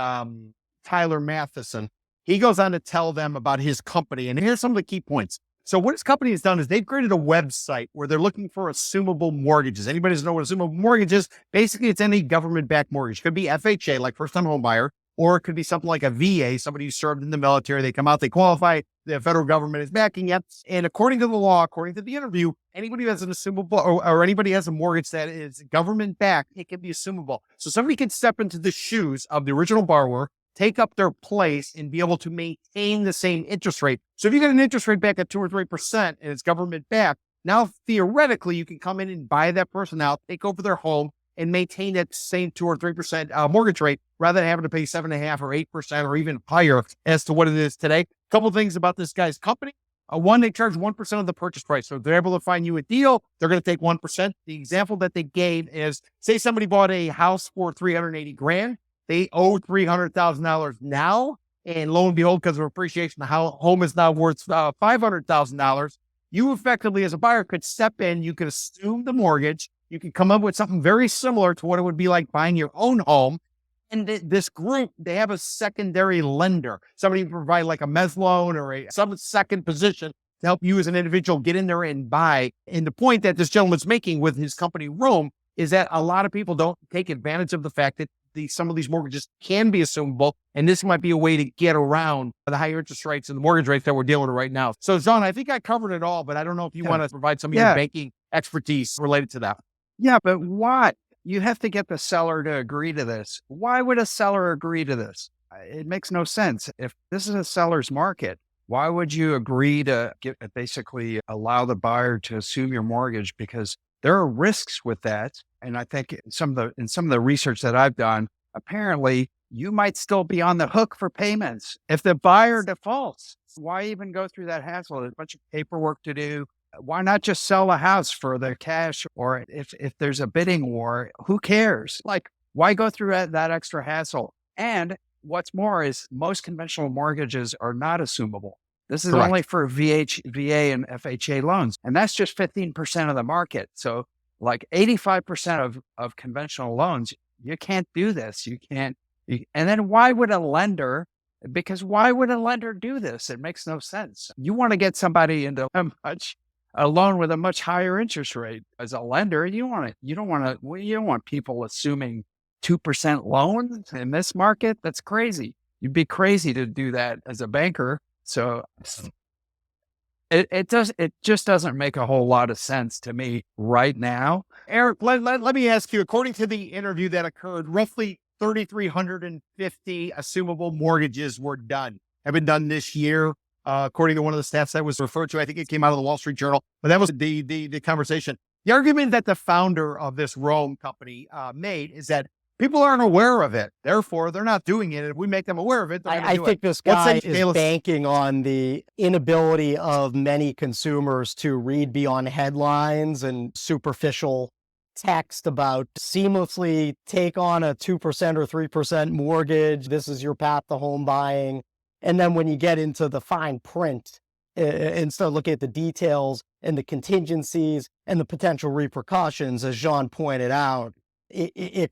Tyler Matheson, he goes on to tell them about his company. And here's some of the key points. So what his company has done is they've created a website where they're looking for assumable mortgages. Anybody doesn't know what assumable mortgage is? Basically, it's any government-backed mortgage. It could be FHA, like first-time home buyer, or it could be something like a VA, somebody who served in the military. They come out, they qualify, the federal government is backing it. And according to the law, according to the interview, anybody who has an assumable or anybody has a mortgage that is government-backed, it can be assumable. So somebody can step into the shoes of the original borrower, take up their place, and be able to maintain the same interest rate. So if you get an interest rate back at 2 or 3% and it's government backed, now theoretically you can come in and buy that person out, take over their home, and maintain that same 2 or 3% mortgage rate rather than having to pay 7.5% or 8% or even higher as to what it is today. A couple of things about this guy's company. One, they charge 1% of the purchase price. So if they're able to find you a deal, they're going to take 1%. The example that they gave is, say somebody bought a house for $380,000. They owe $300,000 now, and lo and behold, because of appreciation, the home is now worth $500,000. You effectively, as a buyer, could step in. You could assume the mortgage. You could come up with something very similar to what it would be like buying your own home. And this group, they have a secondary lender, somebody who provide like a mezz loan or some second position to help you as an individual get in there and buy. And the point that this gentleman's making with his company, Rome, is that a lot of people don't take advantage of the fact that some of these mortgages can be assumable, and this might be a way to get around the higher interest rates and the mortgage rates that we're dealing with right now. So, John, I think I covered it all, but I don't know if you want to provide some of your banking expertise related to that. Yeah, but what? You have to get the seller to agree to this. Why would a seller agree to this? It makes no sense. If this is a seller's market, why would you agree to basically allow the buyer to assume your mortgage? Because there are risks with that. And I think in some of the research that I've done, apparently you might still be on the hook for payments. If the buyer defaults, why even go through that hassle? There's a bunch of paperwork to do. Why not just sell a house for the cash? Or if there's a bidding war, who cares? Like, why go through that extra hassle? And what's more is most conventional mortgages are not assumable. This is only for VA and FHA loans. And that's just 15% of the market. So like 85% of conventional loans, you can't do this. You can't. And then why would a lender do this? It makes no sense. You want to get somebody into a loan with a much higher interest rate as a lender. You don't want people assuming 2% loans in this market. That's crazy. You'd be crazy to do that as a banker. So it just doesn't make a whole lot of sense to me right now. Eric, let me ask you, according to the interview that occurred, roughly 3,350 assumable mortgages have been done this year. According to one of the stats that was referred to, I think it came out of the Wall Street Journal, but that was the conversation. The argument that the founder of this Rome company made is that people aren't aware of it. Therefore, they're not doing it. If we make them aware of it, I think this guy is banking on the inability of many consumers to read beyond headlines and superficial text about seamlessly take on a 2% or 3% mortgage. This is your path to home buying. And then when you get into the fine print and start looking at the details and the contingencies and the potential repercussions, as John pointed out, it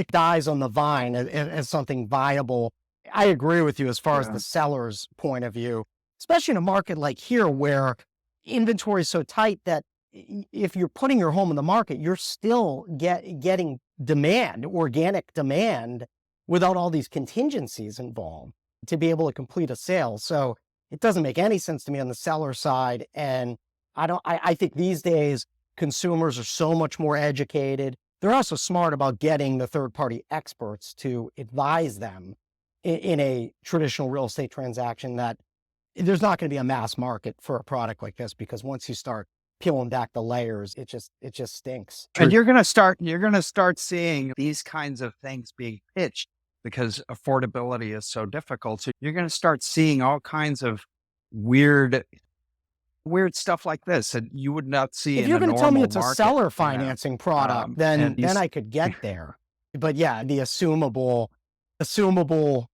dies on the vine as something viable. I agree with you as far as the seller's point of view, especially in a market like here where inventory is so tight that if you're putting your home in the market, you're still getting demand, organic demand, without all these contingencies involved to be able to complete a sale. So it doesn't make any sense to me on the seller side. And I think these days consumers are so much more educated. They're also smart about getting the third-party experts to advise them in a traditional real estate transaction that there's not going to be a mass market for a product like this, because once you start peeling back the layers, it just stinks. And you're going to start seeing these kinds of things being pitched because affordability is so difficult. So you're going to start seeing all kinds of weird stuff like this that you would not see if in you're a going to tell me it's market, a seller financing product, then I could get there. But yeah, the assumable 2%,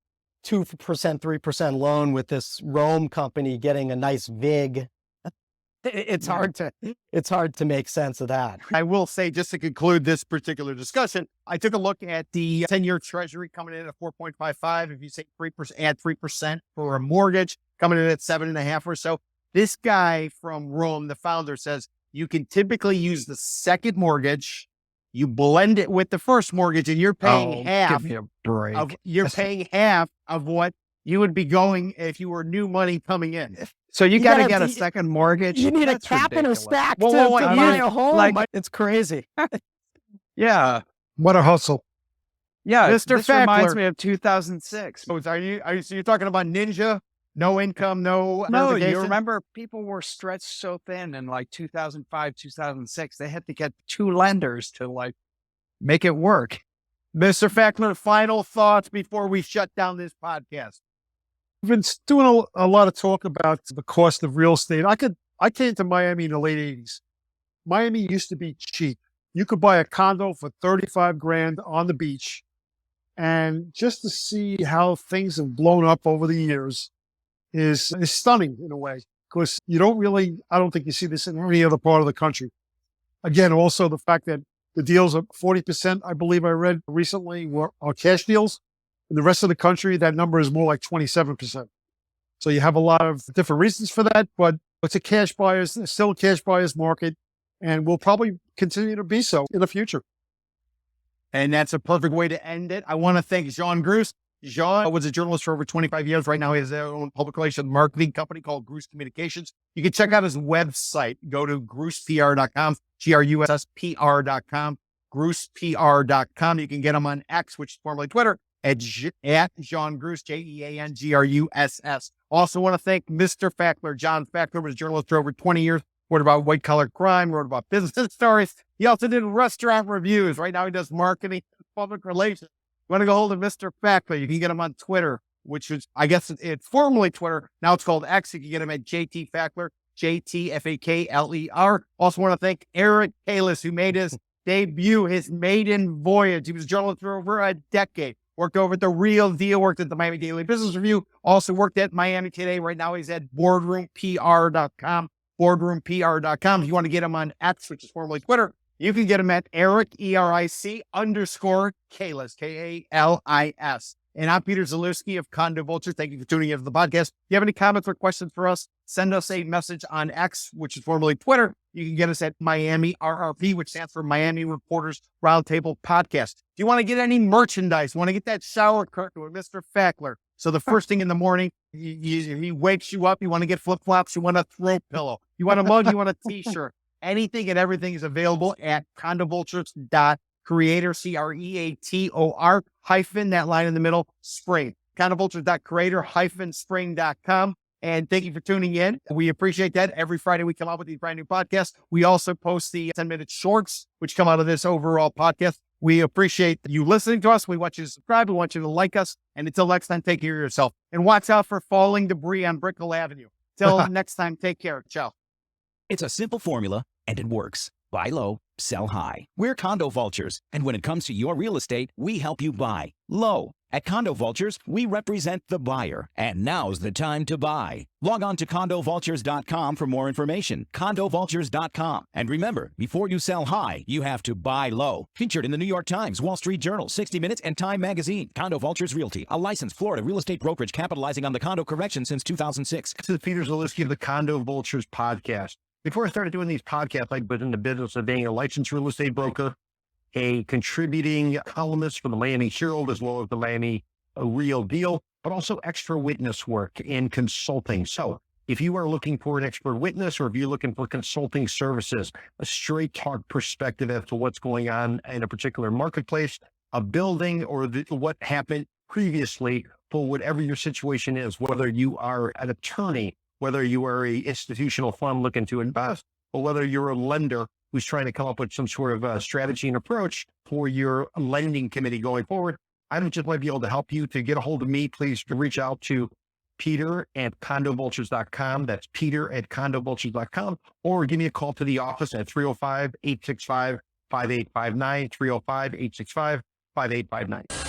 3% loan with this Rome company getting a nice VIG. It's hard to make sense of that. I will say, just to conclude this particular discussion, I took a look at the 10-year treasury coming in at 4.55. If you say 3%, add 3% for a mortgage coming in at 7.5 or so. This guy from Rome, the founder, says you can typically use the second mortgage, you blend it with the first mortgage, and you're paying half. Give me a break. You're paying half of what you would be going if you were new money coming in. So you got to get a second mortgage. You need That's a cap and a ridiculous. stack to I buy mean, a home. It's crazy. Yeah. What a hustle. Yeah. Mr. This reminds Fakler. me of 2006. So so you're talking about Ninja? No income, no No, you verification? remember people were stretched so thin in like 2005, 2006. They had to get 2 lenders to like make it work. Mr. Fakler, final thoughts before we shut down this podcast. We've been doing a lot of talk about the cost of real estate. I came to Miami in the late 80s. Miami used to be cheap. You could buy a condo for 35 grand on the beach. And just to see how things have blown up over the years is stunning in a way, because I don't think you see this in any other part of the country. Again, also the fact that the deals are 40%, I believe I read recently, are cash deals. In the rest of the country, that number is more like 27%. So you have a lot of different reasons for that, but it's still a cash buyer's market, and will probably continue to be so in the future. And that's a perfect way to end it. I want to thank John Gruss. John was a journalist for over 25 years. Right now, he has his own public relations marketing company called Gruss Communications. You can check out his website. Go to GrussPR.com, GRUSSPR.com, GrussPR.com. You can get him on X, which is formerly Twitter, at John Gruss, JeanGruss. Also want to thank Mr. Fakler. John Fakler was a journalist for over 20 years. Wrote about white-collar crime, wrote about business stories. He also did restaurant reviews. Right now, he does marketing, public relations. You want to go hold of Mr. Fakler, you can get him on Twitter, which is, I guess it's formerly Twitter. Now it's called X. You can get him at JT Fakler, JTFAKLER. Also want to thank Eric Kalis, who made his debut, his maiden voyage. He was a journalist for over a decade. Worked over at The Real Deal, worked at the Miami Daily Business Review, also worked at Miami Today. Right now he's at BoardroomPR.com, BoardroomPR.com. If you want to get him on X, which is formerly Twitter, you can get him at Eric, ERIC _Kalis, KALIS. And I'm Peter Zalewski of Condo Vultures. Thank you for tuning into the podcast. If you have any comments or questions for us, send us a message on X, which is formerly Twitter. You can get us at Miami RRP, which stands for Miami Reporters Roundtable Podcast. If you want to get any merchandise, want to get that shower curtain with Mr. Fakler. So the first thing in the morning, he wakes you up. You want to get flip-flops. You want a throat pillow. You want a mug. You want a T-shirt. Anything and everything is available at CondoVultures.creator, CREATOR, hyphen, that line in the middle, spring. CondoVultures.creator-spring.com. And thank you for tuning in. We appreciate that. Every Friday we come out with these brand new podcasts. We also post the 10-minute shorts, which come out of this overall podcast. We appreciate you listening to us. We want you to subscribe. We want you to like us. And until next time, take care of yourself. And watch out for falling debris on Brickell Avenue. Till next time, take care. Ciao. It's a simple formula, and it works. Buy low, sell high. We're Condo Vultures, and when it comes to your real estate, we help you buy low. At Condo Vultures, we represent the buyer, and now's the time to buy. Log on to CondoVulturesTV for more information. CondoVulturesTV. And remember, before you sell high, you have to buy low. Featured in the New York Times, Wall Street Journal, 60 Minutes, and Time Magazine. Condo Vultures Realty, a licensed Florida real estate brokerage capitalizing on the condo correction since 2006. This is Peter Zalewski of the Condo Vultures podcast. Before I started doing these podcasts, I've been in the business of being a licensed real estate broker, a contributing columnist for the Miami Herald, as well as the Miami Real Deal, but also extra witness work in consulting. So if you are looking for an expert witness, or if you're looking for consulting services, a straight talk perspective as to what's going on in a particular marketplace, a building, or what happened previously, for whatever your situation is, whether you are an attorney, whether you are an institutional fund looking to invest, or whether you're a lender who's trying to come up with some sort of a strategy and approach for your lending committee going forward, I just might be able to help you. To get a hold of me, please reach out to Peter@CondoVultures.com. That's Peter@CondoVultures.com. Or give me a call to the office at 305-865-5859, 305-865-5859.